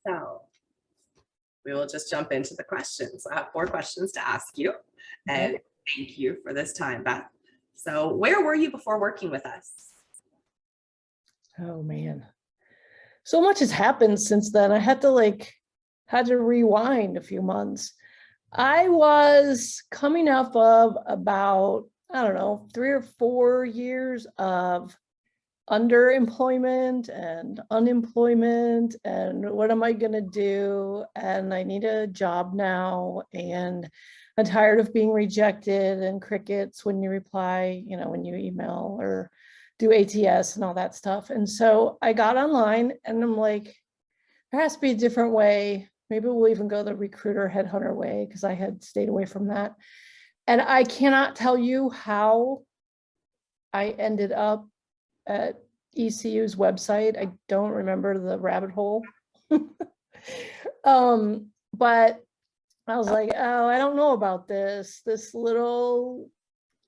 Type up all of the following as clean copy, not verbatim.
So we will just jump into the questions. I have 4 questions to ask you, and thank you for this time, Beth. So where were you before working with us? Oh man, so much has happened since then. I had to rewind a few months. I was coming up of about, I don't know, 3 or 4 years of underemployment and unemployment and what am I going to do, and I need a job now, and I'm tired of being rejected and crickets when you reply, when you email or do ATS and all that stuff. And so I got online and I'm like, there has to be a different way. Maybe we'll even go the recruiter headhunter way, because I had stayed away from that. And I cannot tell you how I ended up at ECU's website. I don't remember the rabbit hole. But I was like, oh, I don't know about this. This little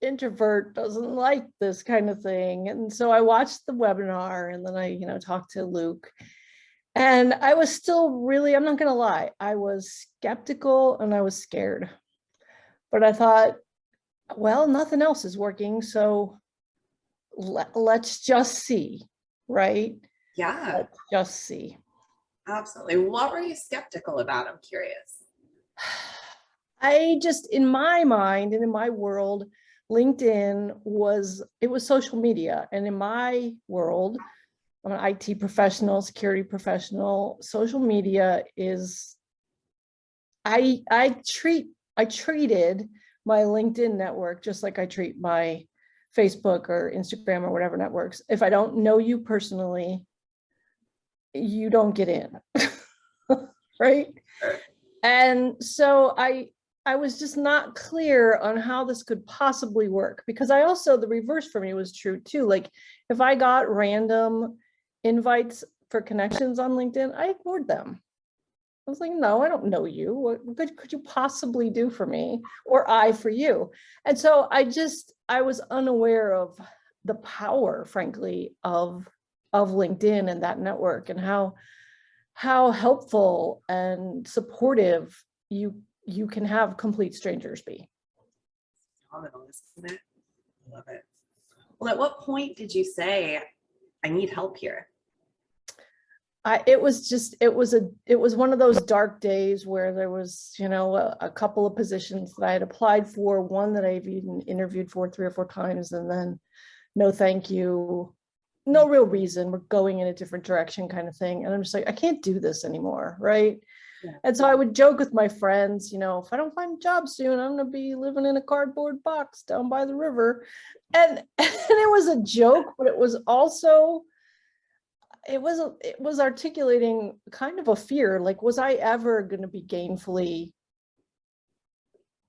introvert doesn't like this kind of thing. And so I watched the webinar, and then I, talked to Luke. And I was still really, I'm not going to lie, I was skeptical and I was scared. But I thought, well, nothing else is working, so let's just see, right? Yeah. Let's just see. Absolutely. What were you skeptical about? I'm curious. I just, in my mind and in my world, LinkedIn was social media. And in my world, I'm an IT professional, security professional. Social media is, I treated my LinkedIn network just like I treat my Facebook or Instagram or whatever networks. If I don't know you personally, you don't get in, right? And so I was just not clear on how this could possibly work, because I also, the reverse for me was true too. Like if I got random invites for connections on LinkedIn, I ignored them. I was like, no, I don't know you. What good could you possibly do for me, or I for you? And so I was unaware of the power, frankly, of LinkedIn and that network, and how helpful and supportive you can have complete strangers be. Phenomenal, isn't it? I love it. Well, at what point did you say, I need help here? It was one of those dark days where there was, a couple of positions that I had applied for, one that I've even interviewed for 3 or 4 times, and then no, thank you, no real reason, we're going in a different direction kind of thing. And I'm just like, I can't do this anymore, right? Yeah. And so I would joke with my friends, if I don't find a job soon, I'm going to be living in a cardboard box down by the river. And it was a joke, but it was also, it was articulating kind of a fear. Like, was I ever going to be gainfully,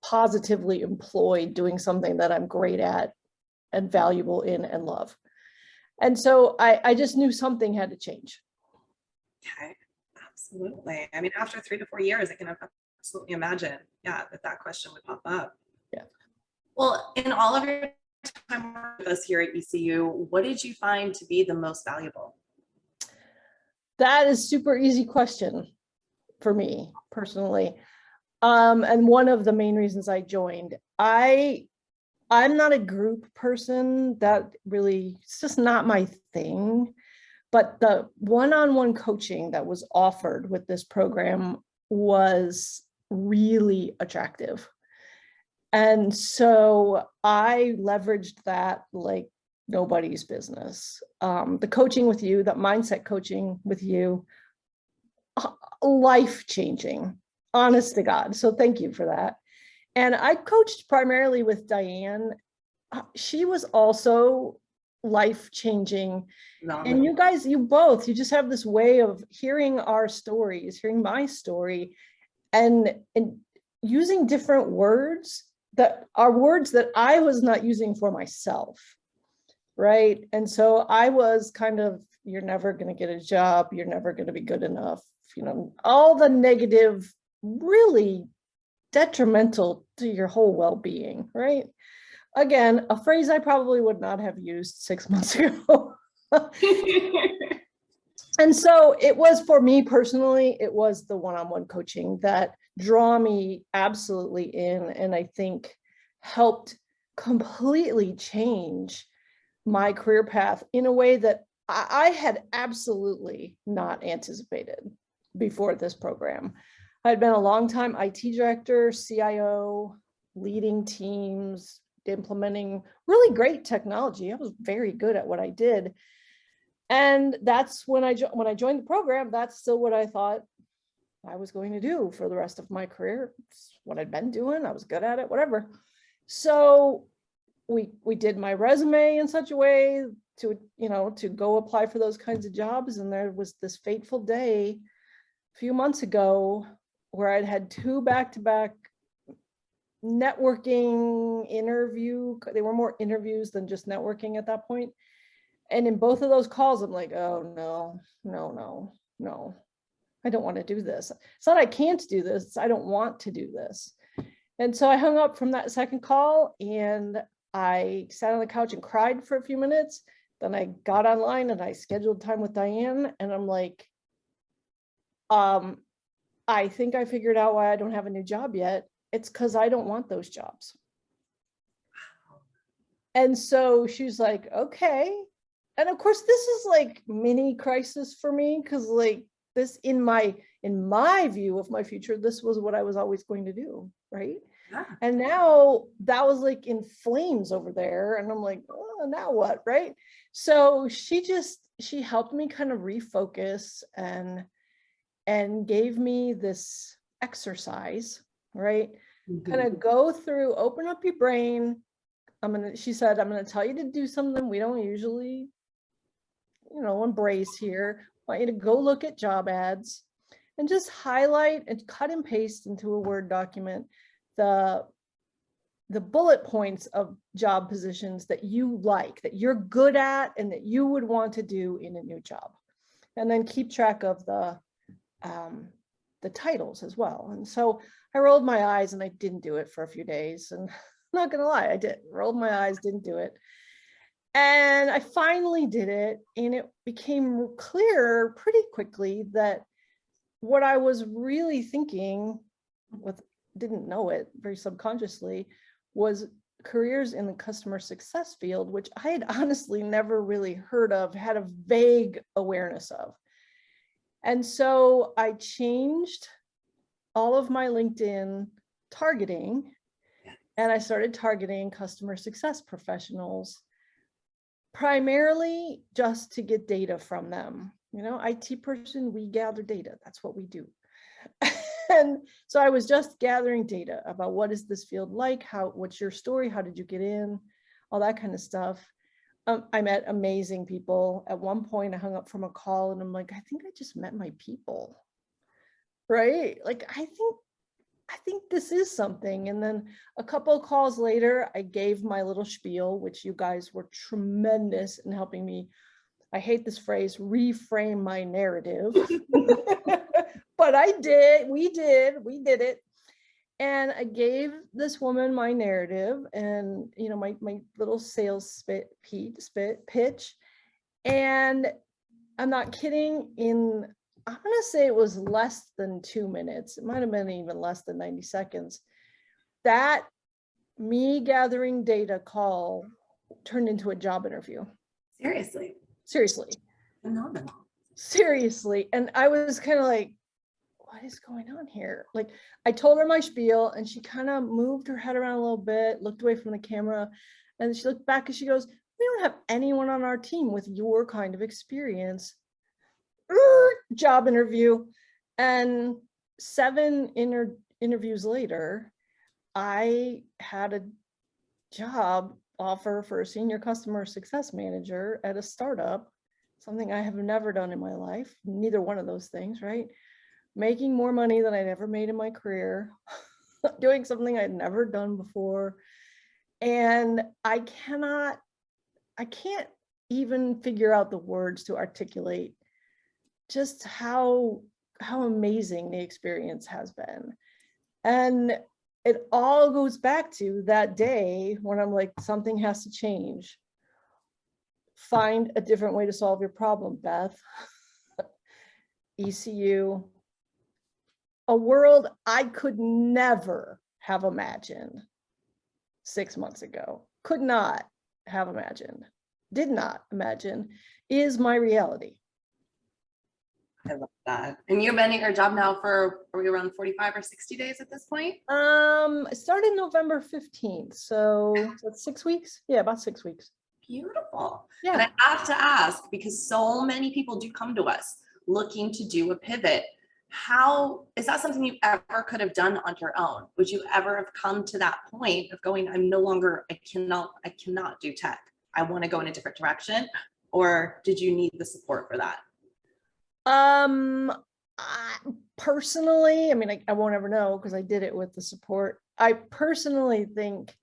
positively employed doing something that I'm great at and valuable in and love? And so I just knew something had to change. Okay, absolutely. I mean, after 3 to 4 years, I can absolutely imagine, that question would pop up. Yeah. Well, in all of your time with us here at ECU, what did you find to be the most valuable? That is a super easy question for me personally. And one of the main reasons I joined, I'm not a group person. That really, it's just not my thing. But the one-on-one coaching that was offered with this program was really attractive. And so I leveraged that like nobody's business. The coaching with you, that mindset coaching with you, life-changing, honest to God. So thank you for that. And I coached primarily with Diane. She was also life-changing. And you guys, you just have this way of hearing our stories, hearing my story, and using different words that are words that I was not using for myself. Right. And so I was kind of, you're never going to get a job. You're never going to be good enough. All the negative, really detrimental to your whole well-being. Right. Again, a phrase I probably would not have used 6 months ago. And so it was, for me personally, it was the one-on-one coaching that draw me absolutely in, and I think helped completely change my career path in a way that I had absolutely not anticipated before this program. I'd been a long time IT director, CIO, leading teams, implementing really great technology. I was very good at what I did. And that's when I joined the program, that's still what I thought I was going to do for the rest of my career. It's what I'd been doing. I was good at it, whatever. So we did my resume in such a way to, to go apply for those kinds of jobs. And there was this fateful day a few months ago where I'd had 2 back-to-back networking interview. They were more interviews than just networking at that point. And in both of those calls, I'm like, oh, no, I don't want to do this. It's not I can't do this, I don't want to do this. And so I hung up from that second call and I sat on the couch and cried for a few minutes. Then I got online and I scheduled time with Diane, and I'm like, I think I figured out why I don't have a new job yet. It's because I don't want those jobs. And so she's like, okay. And of course, this is like mini crisis for me, because like this in my view of my future, this was what I was always going to do, right? Yeah. And now that was like in flames over there, and I'm like, oh, now what, right? So she helped me kind of refocus and gave me this exercise, right? Mm-hmm. Kind of go through, open up your brain. She said, I'm gonna tell you to do something we don't usually embrace here. I want you to go look at job ads and just highlight and cut and paste into a Word document the bullet points of job positions that you like, that you're good at, and that you would want to do in a new job. And then keep track of the titles as well. And so I rolled my eyes and I didn't do it for a few days. And I'm not gonna lie, I did. Rolled my eyes, didn't do it. And I finally did it, and it became clear pretty quickly that what I was really thinking, didn't know it very subconsciously, was careers in the customer success field, which I had honestly never really heard of, had a vague awareness of. And so I changed all of my LinkedIn targeting, and I started targeting customer success professionals, primarily just to get data from them. IT person, we gather data. That's what we do. And so I was just gathering data about what is this field like? What's your story? How did you get in? All that kind of stuff. I met amazing people. At one point, I hung up from a call and I'm like, I think I just met my people, right? Like, I think this is something. And then a couple of calls later, I gave my little spiel, which you guys were tremendous in helping me. I hate this phrase, reframe my narrative. But we did it. And I gave this woman my narrative and, my little sales pitch. And I'm not kidding, I'm going to say it was less than 2 minutes. It might have been even less than 90 seconds. That me gathering data call turned into a job interview. Seriously. Phenomenal. Seriously. And I was kind of like, what is going on here? Like, I told her my spiel and she kind of moved her head around a little bit, looked away from the camera, and she looked back and she goes, we don't have anyone on our team with your kind of experience. Job interview. And 7 interviews later, I had a job offer for a senior customer success manager at a startup, something I have never done in my life, neither one of those things, right? Making more money than I'd ever made in my career, doing something I'd never done before. And I can't even figure out the words to articulate just how amazing the experience has been. And it all goes back to that day when I'm like, something has to change. Find a different way to solve your problem, Beth. ECU, a world I could never have imagined 6 months ago, could not have imagined, did not imagine, is my reality. I love that. And you've been at your job now for, are we around 45 or 60 days at this point? It started November 15th, so that's 6 weeks. Yeah, about 6 weeks. Beautiful. Yeah. And I have to ask, because so many people do come to us looking to do a pivot. How is that something you ever could have done on your own? Would you ever have come to that point of going, I'm no longer, I cannot do tech. I want to go in a different direction. Or did you need the support for that? Personally, I mean, I won't ever know because I did it with the support. I personally think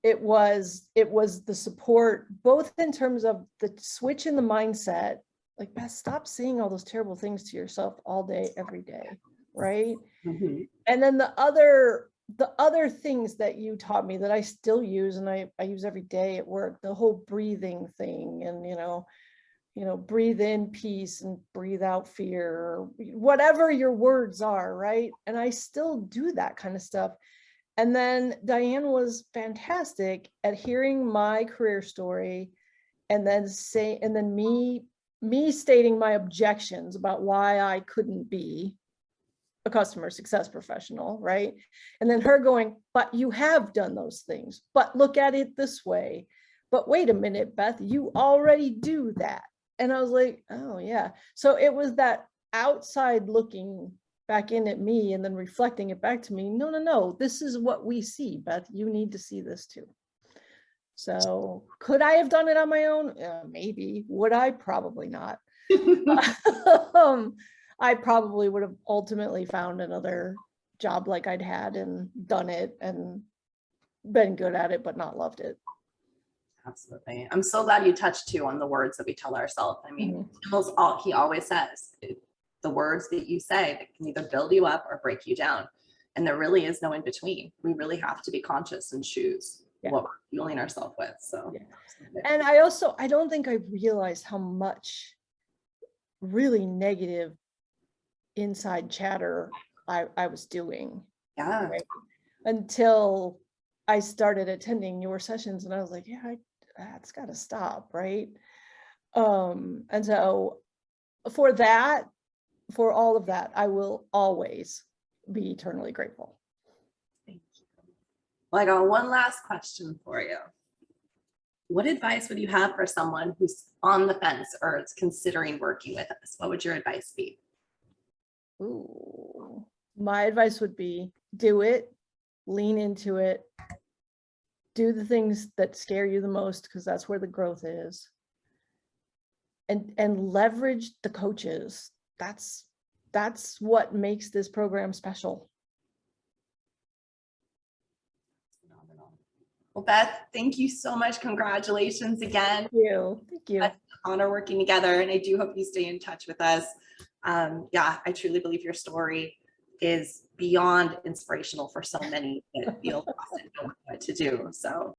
it was the support, both in terms of the switch in the mindset, like, Beth, stop saying all those terrible things to yourself all day, every day, right? Mm-hmm. And then the other things that you taught me that I still use and I use every day at work, the whole breathing thing, and you know, breathe in peace and breathe out fear, or whatever your words are, right? And I still do that kind of stuff. And then Diane was fantastic at hearing my career story and then me stating my objections about why I couldn't be a customer success professional, right? And then her going, but you have done those things, but look at it this way. But wait a minute, Beth, you already do that. And I was like, oh yeah. So it was that outside looking back in at me and then reflecting it back to me. No, this is what we see, Beth. You need to see this too. So could I have done it on my own? Maybe. Would I? Probably not. I probably would have ultimately found another job like I'd had and done it and been good at it, but not loved it. Absolutely. I'm so glad you touched too on the words that we tell ourselves. I mean, he always says the words that you say that can either build you up or break you down. And there really is no in between. We really have to be conscious and choose what we're fueling ourselves with. So, and I don't think I realized how much really negative inside chatter I was doing. Yeah. Right? Until I started attending your sessions and I was like, yeah, that's got to stop. Right. And so for all of that, I will always be eternally grateful. Thank you. Well, I got one last question for you. What advice would you have for someone who's on the fence or is considering working with us? What would your advice be? Ooh, my advice would be do it, lean into it, do the things that scare you the most, because that's where the growth is. And leverage the coaches. That's what makes this program special. Well, Beth, thank you so much. Congratulations again. Thank you. Thank you. It's an honor working together, and I do hope you stay in touch with us. Yeah, I truly believe your story is beyond inspirational for so many that feel lost and don't know what to do. So